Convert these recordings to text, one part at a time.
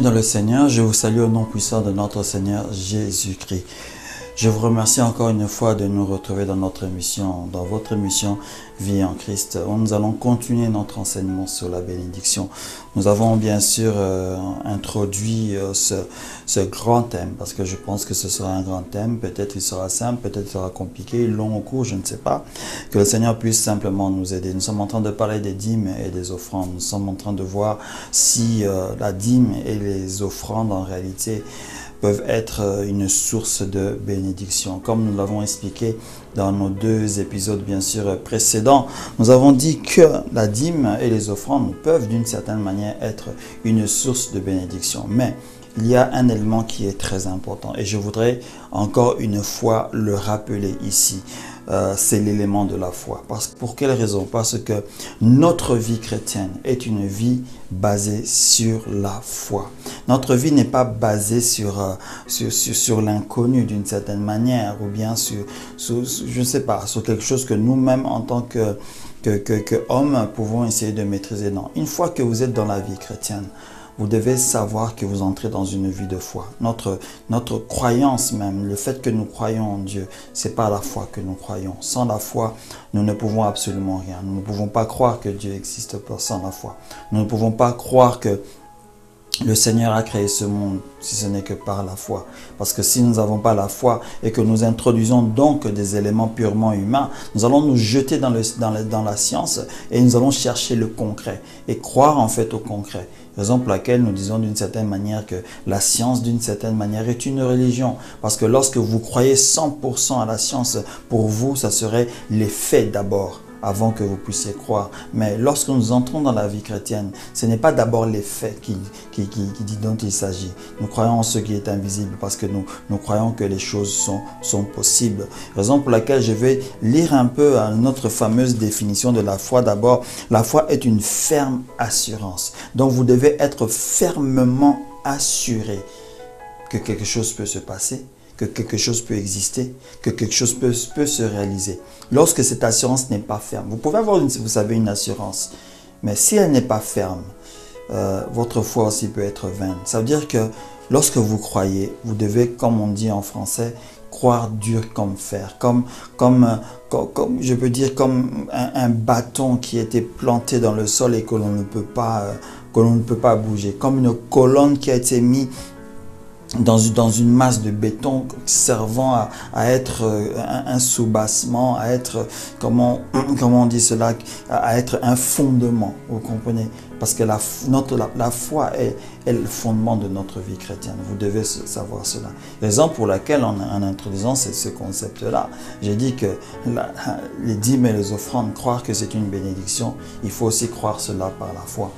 dans le Seigneur, je vous salue au nom puissant de notre Seigneur Jésus-Christ. Je vous remercie encore une fois de nous retrouver dans notre émission, dans votre émission Vie en Christ, où nous allons continuer notre enseignement sur la bénédiction. Nous avons bien sûr introduit ce grand thème, parce que je pense que ce sera un grand thème. Peut-être il sera simple, peut-être il sera compliqué, long ou court, je ne sais pas. Que le Seigneur puisse simplement nous aider. Nous sommes en train de parler des dîmes et des offrandes. Nous sommes en train de voir si la dîme et les offrandes en réalité peuvent être une source de bénédiction. Comme nous l'avons expliqué dans nos deux épisodes bien sûr précédents, nous avons dit que la dîme et les offrandes peuvent d'une certaine manière être une source de bénédiction. Mais il y a un élément qui est très important et je voudrais encore une fois le rappeler ici. C'est l'élément de la foi. Pour quelle raison? Parce que notre vie chrétienne est une vie basée sur la foi. Notre vie n'est pas basée sur l'inconnu d'une certaine manière ou bien sur je ne sais pas, sur quelque chose que nous-mêmes en tant que hommes pouvons essayer de maîtriser. Non, une fois que vous êtes dans la vie chrétienne, vous devez savoir que vous entrez dans une vie de foi. Notre croyance même, le fait que nous croyons en Dieu, c'est pas la foi que nous croyons. Sans la foi, nous ne pouvons absolument rien. Nous ne pouvons pas croire que Dieu existe sans la foi. Nous ne pouvons pas croire que le Seigneur a créé ce monde si ce n'est que par la foi. Parce que si nous n'avons pas la foi et que nous introduisons donc des éléments purement humains, nous allons nous jeter dans la science et nous allons chercher le concret et croire en fait au concret. Raison pour laquelle nous disons d'une certaine manière que la science d'une certaine manière est une religion. Parce que lorsque vous croyez 100% à la science, pour vous, ça serait les faits d'abord, avant que vous puissiez croire. Mais lorsque nous entrons dans la vie chrétienne, ce n'est pas d'abord les faits dont il s'agit. Nous croyons en ce qui est invisible parce que nous croyons que les choses sont possibles. Raison pour laquelle je vais lire un peu notre fameuse définition de la foi. D'abord, la foi est une ferme assurance. Donc vous devez être fermement assuré que quelque chose peut se passer, que quelque chose peut exister, que quelque chose peut se réaliser. Lorsque cette assurance n'est pas ferme, vous pouvez avoir, vous savez, une assurance, mais si elle n'est pas ferme, votre foi aussi peut être vaine. Ça veut dire que lorsque vous croyez, vous devez, comme on dit en français, croire dur comme fer, comme je peux dire, comme un bâton qui a été planté dans le sol et que l'on ne peut pas bouger, comme une colonne qui a été mise dans une masse de béton servant à être un soubassement, à être, comment on dit cela, à être un fondement, vous comprenez? Parce que la foi est le fondement de notre vie chrétienne. Vous devez savoir cela. Raison pour laquelle, en introduisant ce concept-là, j'ai dit que les dîmes et les offrandes, croire que c'est une bénédiction, il faut aussi croire cela par la foi.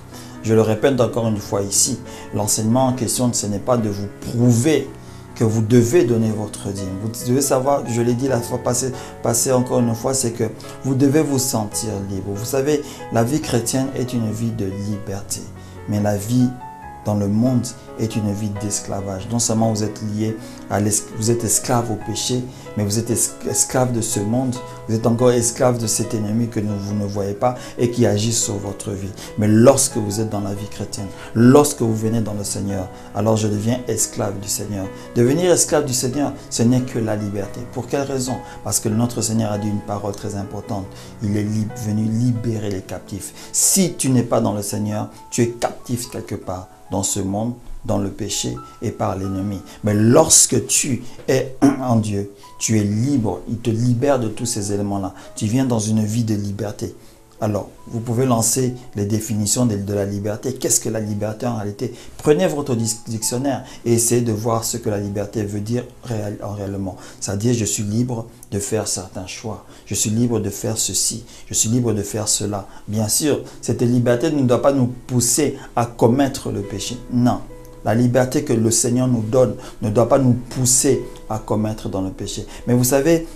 Je le répète encore une fois ici, l'enseignement en question, ce n'est pas de vous prouver que vous devez donner votre dîme. Vous devez savoir, je l'ai dit la fois passée encore une fois, c'est que vous devez vous sentir libre. Vous savez, la vie chrétienne est une vie de liberté, mais la vie dans le monde est une vie d'esclavage. Non seulement vous êtes lié vous êtes esclave au péché, mais vous êtes esclave de ce monde. Vous êtes encore esclave de cet ennemi que vous ne voyez pas et qui agit sur votre vie. Mais lorsque vous êtes dans la vie chrétienne, lorsque vous venez dans le Seigneur, alors je deviens esclave du Seigneur. Devenir esclave du Seigneur, ce n'est que la liberté. Pour quelle raison? Parce que notre Seigneur a dit une parole très importante. Il est venu libérer les captifs. Si tu n'es pas dans le Seigneur, tu es captif quelque part dans ce monde, dans le péché et par l'ennemi. Mais lorsque tu es en Dieu, tu es libre. Il te libère de tous ces éléments-là. Tu viens dans une vie de liberté. Alors, vous pouvez lancer les définitions de la liberté. Qu'est-ce que la liberté en réalité? Prenez votre dictionnaire et essayez de voir ce que la liberté veut dire réellement. C'est-à-dire, je suis libre de faire certains choix. Je suis libre de faire ceci. Je suis libre de faire cela. Bien sûr, cette liberté ne doit pas nous pousser à commettre le péché. Non. La liberté que le Seigneur nous donne ne doit pas nous pousser à commettre dans le péché. Mais vous savez,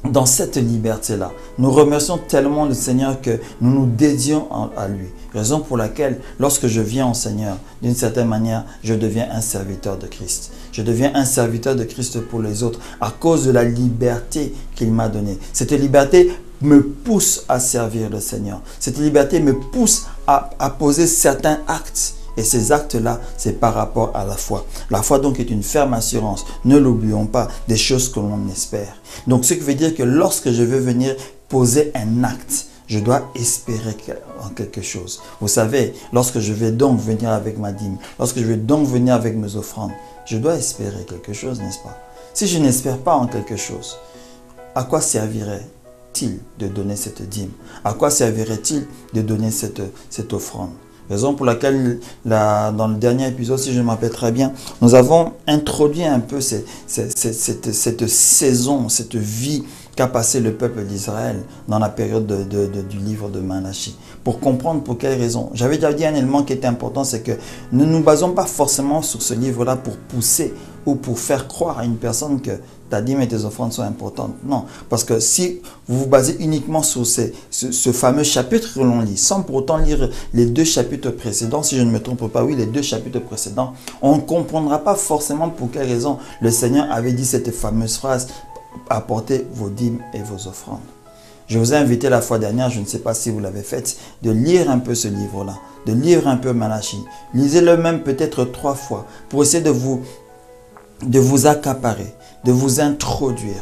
dans cette liberté-là, nous remercions tellement le Seigneur que nous nous dédions à lui. Raison pour laquelle, lorsque je viens au Seigneur, d'une certaine manière, je deviens un serviteur de Christ. Je deviens un serviteur de Christ pour les autres à cause de la liberté qu'il m'a donnée. Cette liberté me pousse à servir le Seigneur. Cette liberté me pousse à poser certains actes Et ces actes-là, c'est par rapport à la foi. La foi donc est une ferme assurance, ne l'oublions pas, des choses que l'on espère. Donc ce qui veut dire que lorsque je veux venir poser un acte, je dois espérer en quelque chose. Vous savez, lorsque je vais donc venir avec ma dîme, lorsque je vais donc venir avec mes offrandes, je dois espérer quelque chose, n'est-ce pas? Si je n'espère pas en quelque chose, à quoi servirait-il de donner cette dîme? À quoi servirait-il de donner cette offrande? Raison pour laquelle, dans le dernier épisode, si je me rappelle très bien, nous avons introduit un peu cette saison, cette vie qu'a passé le peuple d'Israël dans la période du livre de Malachie. Pour comprendre pour quelle raison. J'avais déjà dit un élément qui était important, c'est que nous ne nous basons pas forcément sur ce livre-là pour pousser ou pour faire croire à une personne que ta dîme et tes offrandes sont importantes. Non, parce que si vous vous basez uniquement sur ce fameux chapitre que l'on lit, sans pour autant lire les 2 chapitres précédents, si je ne me trompe pas, oui, les 2 chapitres précédents, on ne comprendra pas forcément pour quelle raison le Seigneur avait dit cette fameuse phrase: apportez vos dîmes et vos offrandes. Je vous ai invité la fois dernière, je ne sais pas si vous l'avez fait, de lire un peu ce livre-là, de lire un peu Malachie. Lisez-le même peut-être 3 fois pour essayer de vous accaparer, de vous introduire,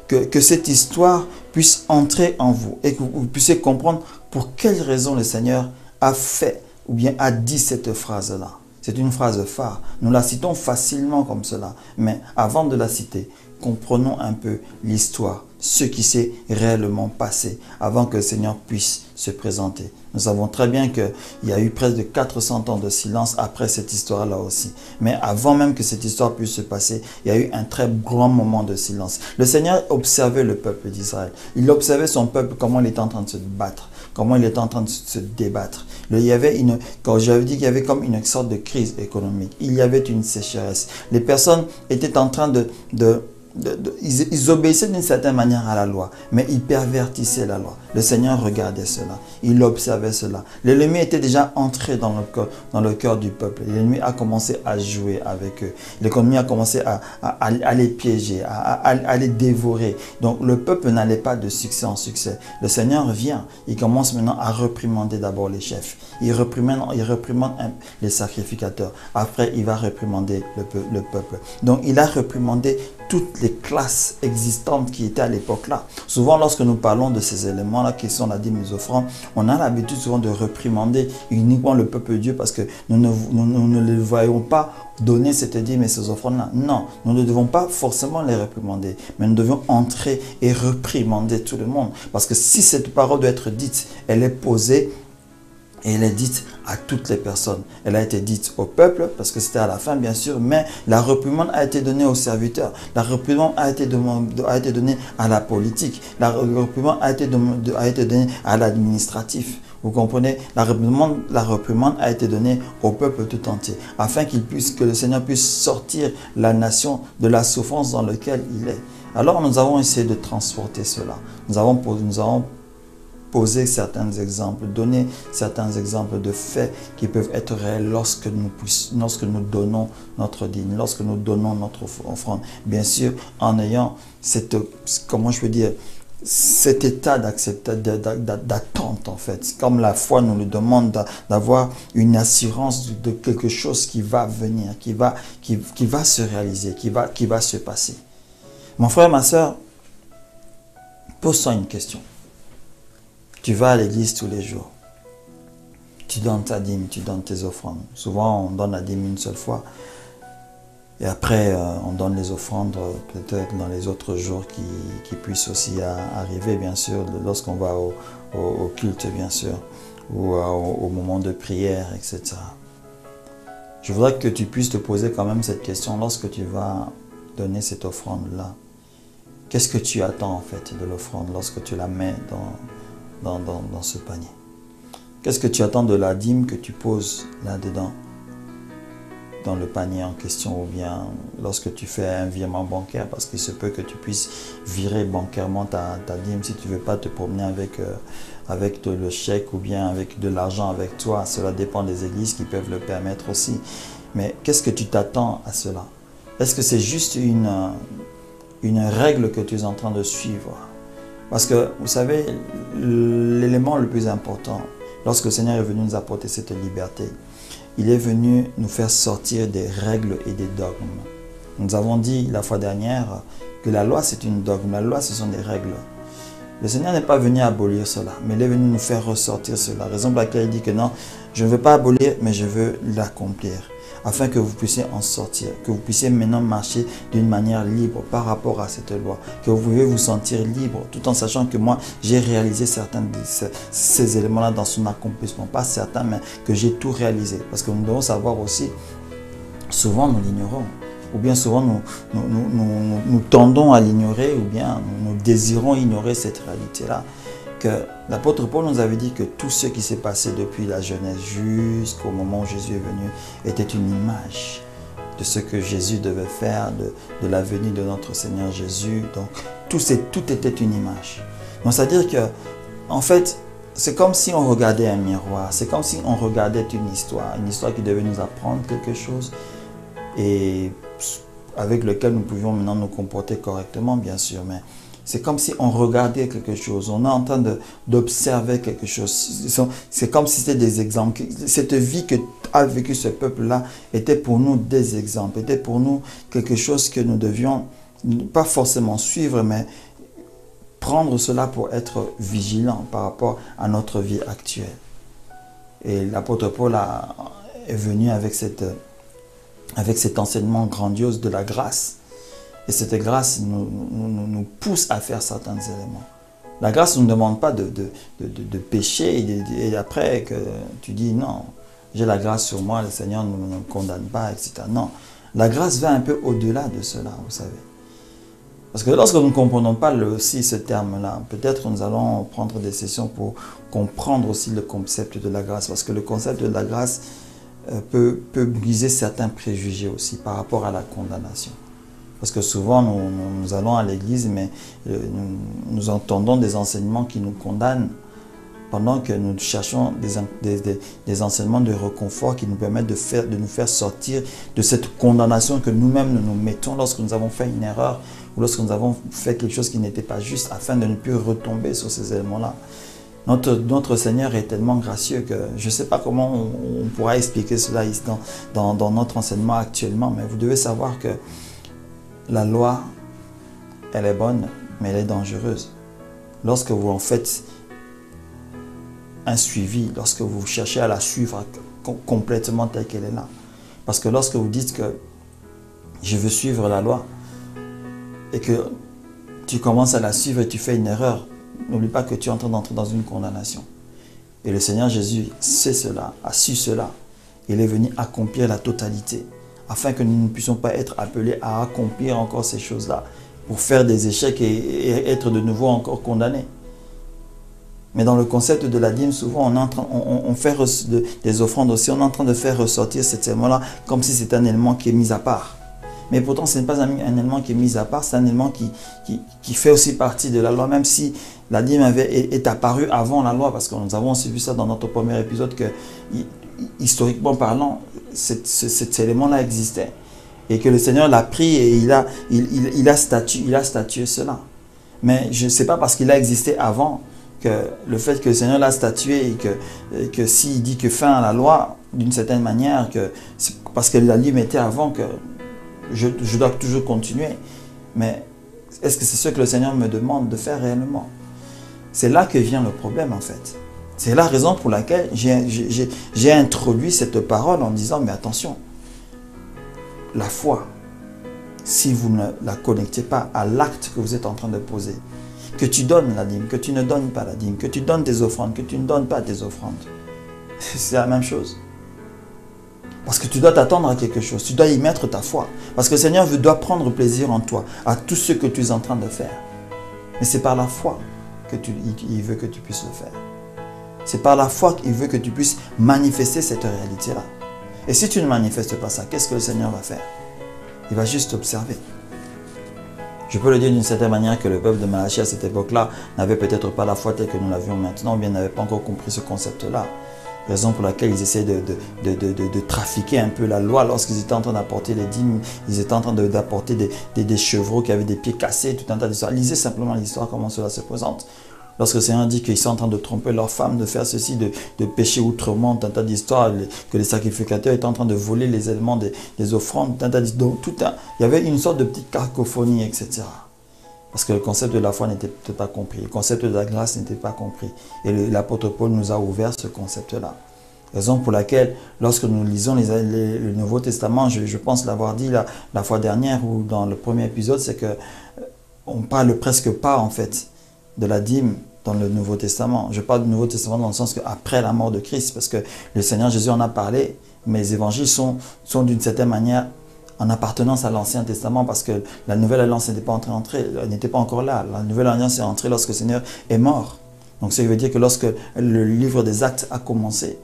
que cette histoire puisse entrer en vous et que vous puissiez comprendre pour quelle raison le Seigneur a fait ou bien a dit cette phrase-là. C'est une phrase phare. Nous la citons facilement comme cela. Mais avant de la citer, comprenons un peu l'histoire, ce qui s'est réellement passé avant que le Seigneur puisse se présenter. Nous savons très bien qu'il y a eu presque de 400 ans de silence après cette histoire-là aussi. Mais avant même que cette histoire puisse se passer, il y a eu un très grand moment de silence. Le Seigneur observait le peuple d'Israël. Il observait son peuple, comment il était en train de se battre, comment il était en train de se débattre. Quand j'avais dit qu'il y avait comme une sorte de crise économique, il y avait une sécheresse. Les personnes étaient en train ils obéissaient d'une certaine manière à la loi, mais ils pervertissaient la loi. Le Seigneur regardait cela, il observait cela. L'ennemi était déjà entré dans le cœur du peuple. L'ennemi a commencé à jouer avec eux. L'ennemi a commencé à les piéger, à les dévorer. Donc le peuple n'allait pas de succès en succès. Le Seigneur vient, il commence maintenant à réprimander d'abord les chefs. Il réprimande les sacrificateurs. Après, il va réprimander le peuple. Donc il a réprimandé toutes les classes existantes qui étaient à l'époque-là. Souvent, lorsque nous parlons de ces éléments-là qui sont la dîme et les offrandes, on a l'habitude souvent de réprimander uniquement le peuple de Dieu parce que nous ne les voyons pas donner cette dîme et ces offrandes-là. Non, nous ne devons pas forcément les réprimander, mais nous devons entrer et réprimander tout le monde. Parce que si cette parole doit être dite, elle est posée et elle est dite à toutes les personnes. Elle a été dite au peuple, parce que c'était à la fin bien sûr, mais la réprimande a été donnée aux serviteurs. La réprimande a été donnée à la politique. La réprimande a été donnée à l'administratif. Vous comprenez? La réprimande a été donnée au peuple tout entier, afin que le Seigneur puisse sortir la nation de la souffrance dans laquelle il est. Alors nous avons essayé de transporter cela. Nous avons poser certains exemples, donner certains exemples de faits qui peuvent être réels lorsque nous donnons notre dîme, lorsque nous donnons notre offrande. Bien sûr, en ayant cet état d'attente en fait. Comme la foi nous le demande d'avoir une assurance de quelque chose qui va venir, qui va se réaliser, qui va se passer. Mon frère, ma soeur, pose-toi une question. Tu vas à l'église tous les jours. Tu donnes ta dîme, tu donnes tes offrandes. Souvent, on donne la dîme une seule fois. Et après, on donne les offrandes peut-être dans les autres jours qui puissent aussi arriver, bien sûr, lorsqu'on va au culte, bien sûr, ou au moment de prière, etc. Je voudrais que tu puisses te poser quand même cette question lorsque tu vas donner cette offrande-là. Qu'est-ce que tu attends en fait de l'offrande lorsque tu la mets dans ce panier? Qu'est-ce que tu attends de la dîme que tu poses là-dedans, dans le panier en question, ou bien lorsque tu fais un virement bancaire, parce qu'il se peut que tu puisses virer bancairement ta dîme si tu ne veux pas te promener avec le chèque ou bien avec de l'argent avec toi. Cela dépend des églises qui peuvent le permettre aussi. Mais qu'est-ce que tu t'attends à cela? Est-ce que c'est juste une règle que tu es en train de suivre? Parce que, vous savez, l'élément le plus important, lorsque le Seigneur est venu nous apporter cette liberté, il est venu nous faire sortir des règles et des dogmes. Nous avons dit la fois dernière que la loi c'est une dogme, la loi ce sont des règles. Le Seigneur n'est pas venu abolir cela, mais il est venu nous faire ressortir cela. Raison pour laquelle il dit que non, je ne veux pas abolir, mais je veux l'accomplir. Afin que vous puissiez en sortir, que vous puissiez maintenant marcher d'une manière libre par rapport à cette loi, que vous pouvez vous sentir libre, tout en sachant que moi, j'ai réalisé certains de ces éléments-là dans son accomplissement. Pas certains, mais que j'ai tout réalisé. Parce que nous devons savoir aussi, souvent nous l'ignorons, ou bien souvent nous tendons à l'ignorer, ou bien nous désirons ignorer cette réalité-là. Que l'apôtre Paul nous avait dit que tout ce qui s'est passé depuis la jeunesse jusqu'au moment où Jésus est venu était une image de ce que Jésus devait faire, de la venue de notre Seigneur Jésus. Donc tout était une image. Donc c'est-à-dire que, en fait, c'est comme si on regardait un miroir, c'est comme si on regardait une histoire qui devait nous apprendre quelque chose et avec lequel nous pouvions maintenant nous comporter correctement, bien sûr, mais c'est comme si on regardait quelque chose, on est en train d'observer quelque chose. C'est comme si c'était des exemples. Cette vie que a vécu ce peuple-là était pour nous des exemples, était pour nous quelque chose que nous devions pas forcément suivre, mais prendre cela pour être vigilant par rapport à notre vie actuelle. Et l'apôtre Paul est venu avec cet enseignement grandiose de la grâce. Et cette grâce nous pousse à faire certains éléments. La grâce ne nous demande pas de pécher et après que tu dis non, j'ai la grâce sur moi, le Seigneur ne me condamne pas, etc. Non, la grâce va un peu au-delà de cela, vous savez. Parce que lorsque nous ne comprenons pas aussi ce terme-là, peut-être nous allons prendre des sessions pour comprendre aussi le concept de la grâce. Parce que le concept de la grâce peut briser certains préjugés aussi par rapport à la condamnation. Parce que souvent, nous allons à l'église, mais nous entendons des enseignements qui nous condamnent pendant que nous cherchons des enseignements de réconfort qui nous permettent de nous faire sortir de cette condamnation que nous-mêmes nous mettons lorsque nous avons fait une erreur ou lorsque nous avons fait quelque chose qui n'était pas juste afin de ne plus retomber sur ces éléments-là. Notre Seigneur est tellement gracieux que je ne sais pas comment on pourra expliquer cela ici dans notre enseignement actuellement, mais vous devez savoir que la loi, elle est bonne, mais elle est dangereuse. Lorsque vous en faites un suivi, lorsque vous cherchez à la suivre complètement telle qu'elle est là. Parce que lorsque vous dites que je veux suivre la loi et que tu commences à la suivre et tu fais une erreur, n'oublie pas que tu es en train d'entrer dans une condamnation. Et le Seigneur Jésus sait cela, a su cela. Il est venu accomplir la totalité, afin que nous ne puissions pas être appelés à accomplir encore ces choses-là, pour faire des échecs et être de nouveau encore condamnés. Mais dans le concept de la dîme, souvent on fait des offrandes aussi, on est en train de faire ressortir cet élément-là comme si c'était un élément qui est mis à part. Mais pourtant, ce n'est pas un élément qui est mis à part, c'est un élément qui fait aussi partie de la loi, même si la dîme est apparue avant la loi, parce que nous avons aussi vu ça dans notre premier épisode, que historiquement parlant, cet élément-là existait. Et que le Seigneur l'a pris et il a statué cela. Mais je ne sais pas parce qu'il a existé avant, que le fait que le Seigneur l'a statué et que s'il dit que fin à la loi, d'une certaine manière, parce que la dîme était avant, que je dois toujours continuer. Mais est-ce que c'est ce que le Seigneur me demande de faire réellement? C'est là que vient le problème en fait. C'est la raison pour laquelle j'ai introduit cette parole en disant, mais attention, la foi, si vous ne la connectez pas à l'acte que vous êtes en train de poser, que tu donnes la dîme, que tu ne donnes pas la dîme, que tu donnes tes offrandes, que tu ne donnes pas tes offrandes, c'est la même chose. Parce que tu dois t'attendre à quelque chose, tu dois y mettre ta foi. Parce que le Seigneur doit prendre plaisir en toi, à tout ce que tu es en train de faire. Mais c'est par la foi qu'il veut que tu puisses le faire. C'est par la foi qu'il veut que tu puisses manifester cette réalité-là. Et si tu ne manifestes pas ça, qu'est-ce que le Seigneur va faire? Il va juste observer. Je peux le dire d'une certaine manière que le peuple de Malachie à cette époque-là n'avait peut-être pas la foi telle que nous l'avions maintenant, ou bien n'avait pas encore compris ce concept-là. Raison pour laquelle ils essaient de trafiquer un peu la loi lorsqu'ils étaient en train d'apporter les dîmes, ils étaient en train d'apporter des chevreaux qui avaient des pieds cassés, tout un tas d'histoires. Lisez simplement l'histoire, comment cela se présente. Lorsque le Seigneur dit qu'ils sont en train de tromper leurs femmes, de faire ceci, de pécher outrement, un tas d'histoires, que les sacrificateurs étaient en train de voler les éléments des offrandes, un tas d'histoires, il y avait une sorte de petite cacophonie, etc. Parce que le concept de la foi n'était pas compris, le concept de la grâce n'était pas compris. Et l'apôtre Paul nous a ouvert ce concept-là. Raison pour laquelle, lorsque nous lisons le Nouveau Testament, je pense l'avoir dit la fois dernière ou dans le premier épisode, c'est que on parle presque pas en fait de la dîme dans le Nouveau Testament. Je parle du Nouveau Testament dans le sens qu'après la mort de Christ, parce que le Seigneur Jésus en a parlé, mais les évangiles sont d'une certaine manière en appartenance à l'Ancien Testament, parce que la Nouvelle Alliance n'était pas encore là. La Nouvelle Alliance est entrée lorsque le Seigneur est mort. Donc ça veut dire que lorsque le livre des Actes a commencé,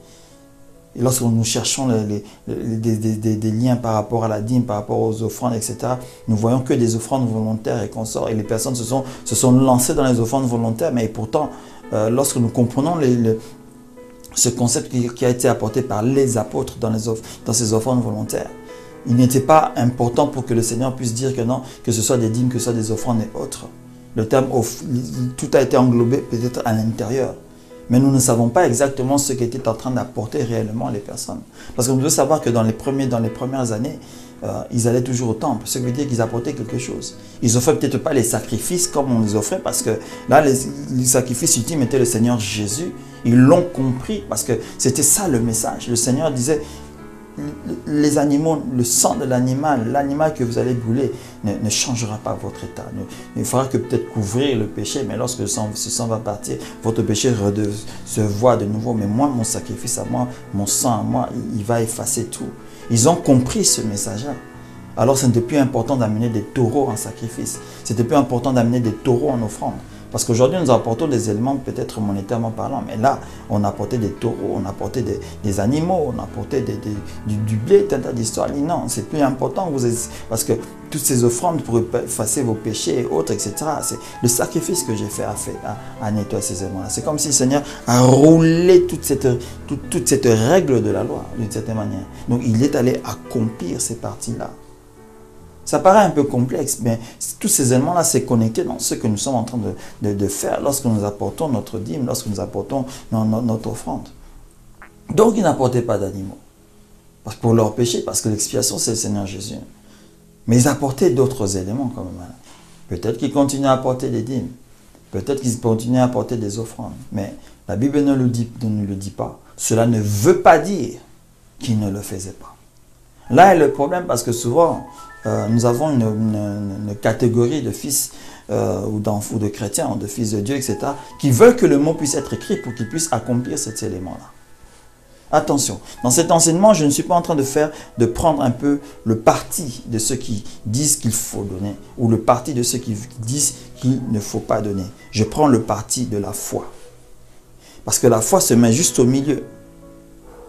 et lorsque nous cherchons des liens par rapport à la dîme, par rapport aux offrandes, etc., nous voyons que des offrandes volontaires et consorts. Et les personnes se sont lancées dans les offrandes volontaires, mais pourtant, lorsque nous comprenons ce concept qui a été apporté par les apôtres dans ces offrandes volontaires, il n'était pas important pour que le Seigneur puisse dire que non, que ce soit des dîmes, que ce soit des offrandes et autres. Le terme, tout a été englobé peut-être à l'intérieur. Mais nous ne savons pas exactement ce qu'étaient en train d'apporter réellement les personnes. Parce qu'on doit savoir que dans les premières années, ils allaient toujours au temple. Ce qui veut dire qu'ils apportaient quelque chose. Ils offraient peut-être pas les sacrifices comme on les offrait, parce que là, les sacrifices ultimes étaient le Seigneur Jésus. Ils l'ont compris parce que c'était ça le message. Le Seigneur disait, les animaux, le sang de l'animal que vous allez brûler ne changera pas votre état. Il faudra que peut-être couvrir le péché, mais lorsque ce sang va partir, votre péché se voit de nouveau. Mais moi, mon sacrifice à moi, mon sang à moi, il va effacer tout. Ils ont compris ce message-là. Alors ce n'était plus important d'amener des taureaux en sacrifice. C'était plus important d'amener des taureaux en offrande. Parce qu'aujourd'hui, nous apportons des éléments peut-être monétairement parlant, mais là, on apportait des taureaux, on apportait des animaux, on apportait du blé, tant d'histoires. Non, c'est plus important parce que toutes ces offrandes pour effacer vos péchés et autres, etc. C'est le sacrifice que j'ai fait à nettoyer ces éléments-là. C'est comme si le Seigneur a roulé toute cette règle de la loi, d'une certaine manière. Donc, il est allé accomplir ces parties-là. Ça paraît un peu complexe, mais tous ces éléments-là, c'est connecté dans ce que nous sommes en train de faire lorsque nous apportons notre dîme, lorsque nous apportons notre offrande. Donc, ils n'apportaient pas d'animaux pour leur péché, parce que l'expiation, c'est le Seigneur Jésus. Mais ils apportaient d'autres éléments quand même. Peut-être qu'ils continuaient à apporter des dîmes, peut-être qu'ils continuaient à apporter des offrandes, mais la Bible ne le dit pas. Cela ne veut pas dire qu'ils ne le faisaient pas. Là est le problème, parce que souvent, nous avons une catégorie de fils ou de chrétiens, de fils de Dieu, etc., qui veulent que le mot puisse être écrit pour qu'ils puissent accomplir cet élément-là. Attention, dans cet enseignement, je ne suis pas en train de prendre un peu le parti de ceux qui disent qu'il faut donner, ou le parti de ceux qui disent qu'il ne faut pas donner. Je prends le parti de la foi. Parce que la foi se met juste au milieu.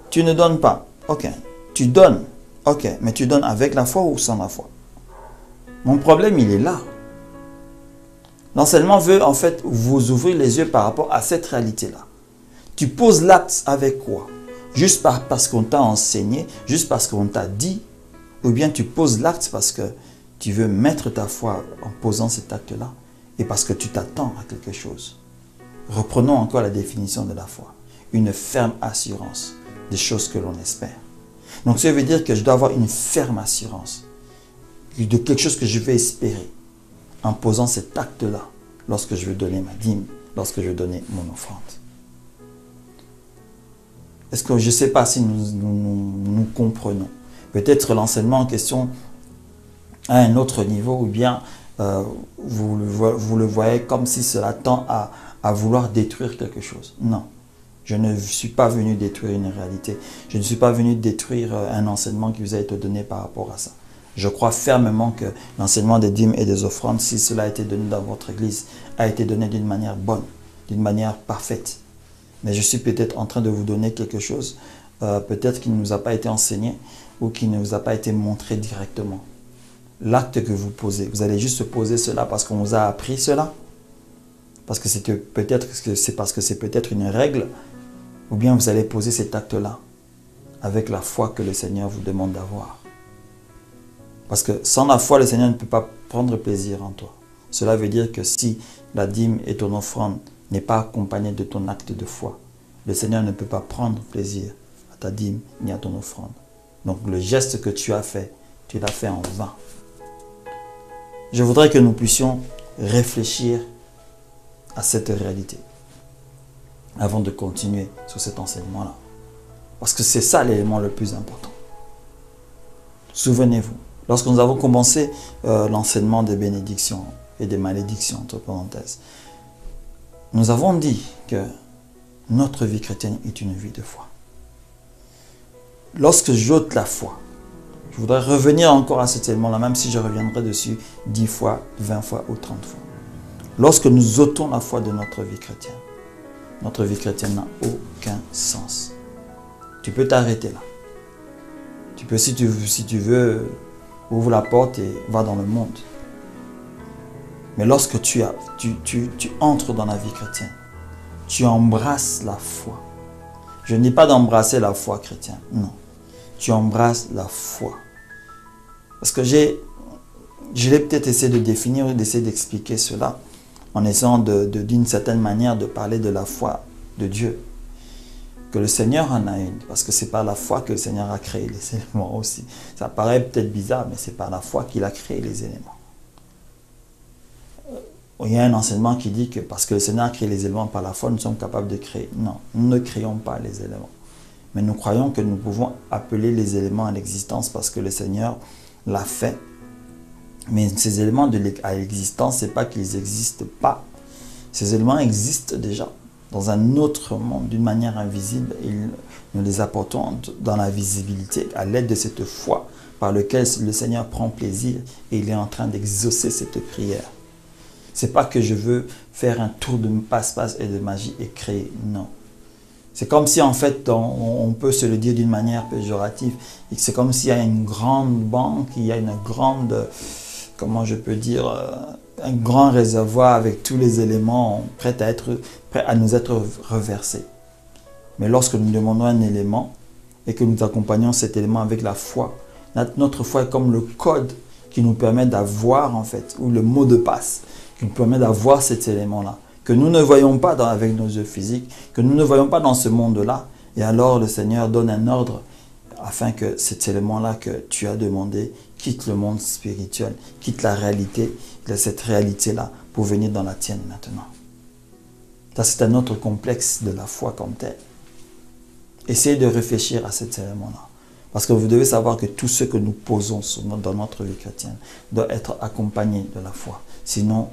Tu ne donnes pas, ok. Tu donnes, ok, mais tu donnes avec la foi ou sans la foi? Mon problème, il est là. L'enseignement veut en fait vous ouvrir les yeux par rapport à cette réalité-là. Tu poses l'acte avec quoi? Juste parce qu'on t'a enseigné, juste parce qu'on t'a dit, ou bien tu poses l'acte parce que tu veux mettre ta foi en posant cet acte-là et parce que tu t'attends à quelque chose. Reprenons encore la définition de la foi. Une ferme assurance des choses que l'on espère. Donc, ça veut dire que je dois avoir une ferme assurance de quelque chose que je vais espérer en posant cet acte-là lorsque je veux donner ma dîme, lorsque je veux donner mon offrande. Est-ce que je ne sais pas si nous comprenons? Peut-être l'enseignement en question à un autre niveau, ou bien vous le voyez comme si cela tend à vouloir détruire quelque chose. Non. Je ne suis pas venu détruire une réalité. Je ne suis pas venu détruire un enseignement qui vous a été donné par rapport à ça. Je crois fermement que l'enseignement des dîmes et des offrandes, si cela a été donné dans votre église, a été donné d'une manière bonne, d'une manière parfaite. Mais je suis peut-être en train de vous donner quelque chose, peut-être qui ne nous a pas été enseigné ou qui ne vous a pas été montré directement. L'acte que vous posez, vous allez juste poser cela parce qu'on vous a appris cela, parce que c'est peut-être une règle, ou bien vous allez poser cet acte-là avec la foi que le Seigneur vous demande d'avoir. Parce que sans la foi, le Seigneur ne peut pas prendre plaisir en toi. Cela veut dire que si la dîme et ton offrande n'est pas accompagné de ton acte de foi, le Seigneur ne peut pas prendre plaisir à ta dîme ni à ton offrande. Donc le geste que tu as fait, tu l'as fait en vain. Je voudrais que nous puissions réfléchir à cette réalité avant de continuer sur cet enseignement-là. Parce que c'est ça l'élément le plus important. Souvenez-vous, lorsque nous avons commencé l'enseignement des bénédictions et des malédictions, entre parenthèses, nous avons dit que notre vie chrétienne est une vie de foi. Lorsque j'ôte la foi, je voudrais revenir encore à cet élément-là, même si je reviendrai dessus 10 fois, 20 fois ou 30 fois. Lorsque nous ôtons la foi de notre vie chrétienne n'a aucun sens. Tu peux t'arrêter là. Tu peux, si tu veux, ouvre la porte et va dans le monde. Mais lorsque tu entres dans la vie chrétienne, tu embrasses la foi. Je ne dis pas d'embrasser la foi chrétienne, non. Tu embrasses la foi. Parce que je l'ai peut-être essayé de définir ou d'essayer d'expliquer cela en essayant d'une certaine manière de parler de la foi de Dieu. Que le Seigneur en a une, parce que c'est par la foi que le Seigneur a créé les éléments aussi. Ça paraît peut-être bizarre, mais c'est par la foi qu'il a créé les éléments. Il y a un enseignement qui dit que parce que le Seigneur a créé les éléments par la foi, nous sommes capables de créer. Non, nous ne créons pas les éléments. Mais nous croyons que nous pouvons appeler les éléments à l'existence parce que le Seigneur l'a fait. Mais ces éléments à l'existence, ce n'est pas qu'ils n'existent pas. Ces éléments existent déjà dans un autre monde, d'une manière invisible. Et nous les apportons dans la visibilité à l'aide de cette foi par laquelle le Seigneur prend plaisir et il est en train d'exaucer cette prière. Ce n'est pas que je veux faire un tour de passe-passe et de magie et créer, non. C'est comme si en fait, on peut se le dire d'une manière péjorative, c'est comme s'il y a une grande banque, il y a une grande, comment je peux dire, un grand réservoir avec tous les éléments prêts à nous être reversés. Mais lorsque nous demandons un élément et que nous accompagnons cet élément avec la foi, notre foi est comme le code qui nous permet d'avoir en fait, ou le mot de passe, qui nous permet d'avoir cet élément-là, que nous ne voyons pas avec nos yeux physiques, que nous ne voyons pas dans ce monde-là. Et alors le Seigneur donne un ordre afin que cet élément-là que tu as demandé quitte le monde spirituel, quitte la réalité, cette réalité-là, pour venir dans la tienne maintenant. Ça, c'est un autre complexe de la foi comme tel. Essayez de réfléchir à cet élément-là. Parce que vous devez savoir que tout ce que nous posons dans notre vie chrétienne doit être accompagné de la foi. Sinon,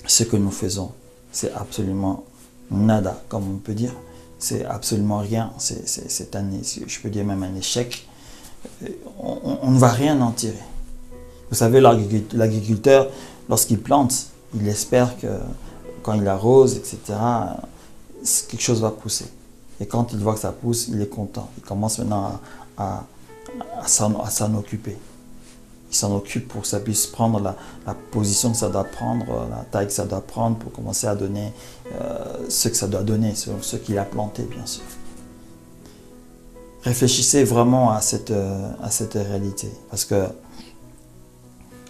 ce que nous faisons, c'est absolument nada, comme on peut dire. C'est absolument rien. C'est je peux dire même un échec. On ne va rien en tirer. Vous savez, l'agriculteur, lorsqu'il plante, il espère que quand il arrose, etc., quelque chose va pousser. Et quand il voit que ça pousse, il est content. Il commence maintenant à s'en occuper. Il s'en occupe pour que ça puisse prendre la position que ça doit prendre, la taille que ça doit prendre pour commencer à donner ce que ça doit donner, ce qu'il a planté, bien sûr. Réfléchissez vraiment à cette réalité, parce que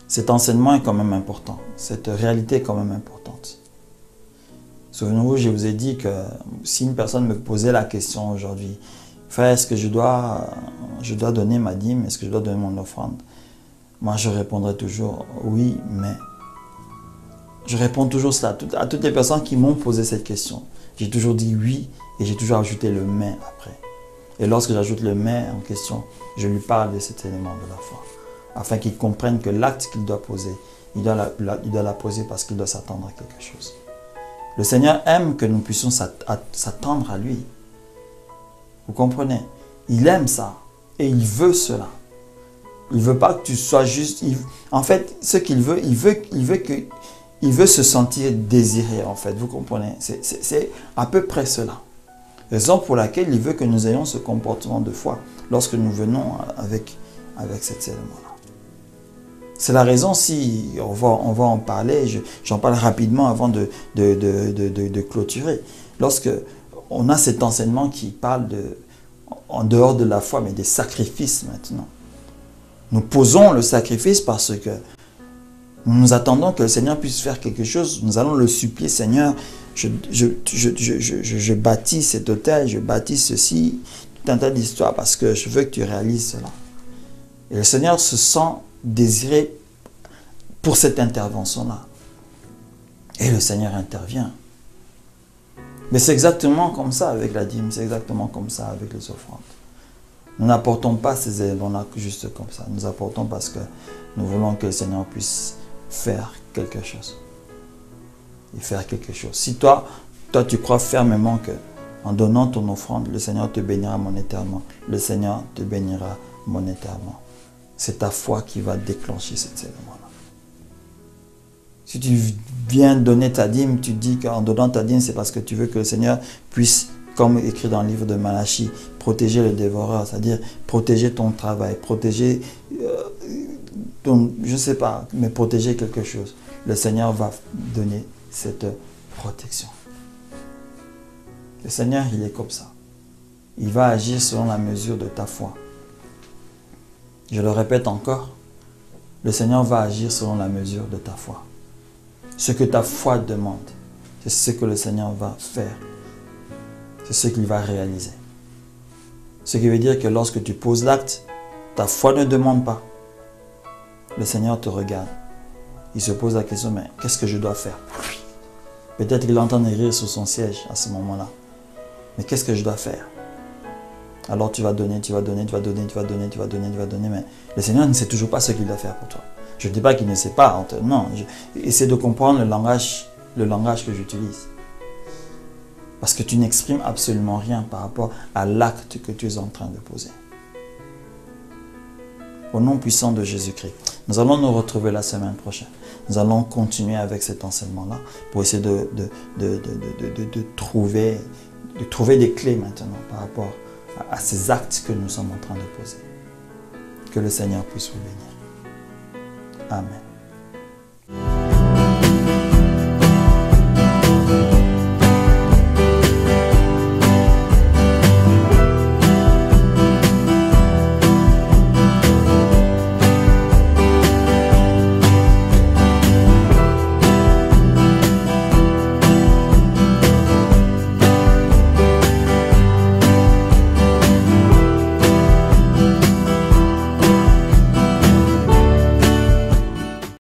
cet enseignement est quand même important, cette réalité est quand même importante. Souvenez-vous, je vous ai dit que si une personne me posait la question aujourd'hui, frère, est-ce que je dois donner ma dîme, est-ce que je dois donner mon offrande? Moi, je répondrai toujours oui, mais. Je réponds toujours cela à toutes les personnes qui m'ont posé cette question. J'ai toujours dit oui et j'ai toujours ajouté le mais après. Et lorsque j'ajoute le mais en question, je lui parle de cet élément de la foi. Afin qu'il comprenne que l'acte qu'il doit poser, il doit la poser parce qu'il doit s'attendre à quelque chose. Le Seigneur aime que nous puissions s'attendre à lui. Vous comprenez? Il aime ça et il veut cela. Il ne veut pas que tu sois juste... En fait, ce qu'il veut, il veut se sentir désiré, en fait. Vous comprenez? C'est à peu près cela. Raison pour laquelle il veut que nous ayons ce comportement de foi lorsque nous venons avec cet élément-là. C'est la raison, si on va en parler, j'en parle rapidement avant de clôturer. Lorsque on a cet enseignement qui parle en dehors de la foi, mais des sacrifices maintenant. Nous posons le sacrifice parce que nous attendons que le Seigneur puisse faire quelque chose. Nous allons le supplier, Seigneur, je bâtis cet hôtel, je bâtis ceci, tout un tas d'histoires parce que je veux que tu réalises cela. Et le Seigneur se sent désiré pour cette intervention-là. Et le Seigneur intervient. Mais c'est exactement comme ça avec la dîme, c'est exactement comme ça avec les offrandes. Nous n'apportons pas ces éléments-là juste comme ça. Nous apportons parce que nous voulons que le Seigneur puisse faire quelque chose. Et faire quelque chose. Si toi tu crois fermement que en donnant ton offrande, le Seigneur te bénira monétairement. Le Seigneur te bénira monétairement. C'est ta foi qui va déclencher cet élément-là. Si tu viens donner ta dîme, tu dis qu'en donnant ta dîme, c'est parce que tu veux que le Seigneur puisse, comme écrit dans le livre de Malachie, protéger le dévoreur, c'est-à-dire protéger ton travail, protéger, je ne sais pas, mais protéger quelque chose. Le Seigneur va donner cette protection. Le Seigneur, il est comme ça. Il va agir selon la mesure de ta foi. Je le répète encore, le Seigneur va agir selon la mesure de ta foi. Ce que ta foi demande, c'est ce que le Seigneur va faire. C'est ce qu'il va réaliser. Ce qui veut dire que lorsque tu poses l'acte, ta foi ne demande pas. Le Seigneur te regarde. Il se pose la question, mais qu'est-ce que je dois faire? Peut-être qu'il entend rire sur son siège à ce moment-là. Mais qu'est-ce que je dois faire? Alors tu vas donner, tu vas donner, tu vas donner, tu vas donner, tu vas donner, tu vas donner. Mais le Seigneur ne sait toujours pas ce qu'il doit faire pour toi. Je ne dis pas qu'il ne sait pas. Non, essaie de comprendre le langage que j'utilise. Parce que tu n'exprimes absolument rien par rapport à l'acte que tu es en train de poser. Au nom puissant de Jésus-Christ, nous allons nous retrouver la semaine prochaine. Nous allons continuer avec cet enseignement-là pour essayer de trouver des clés maintenant par rapport à ces actes que nous sommes en train de poser. Que le Seigneur puisse vous bénir. Amen.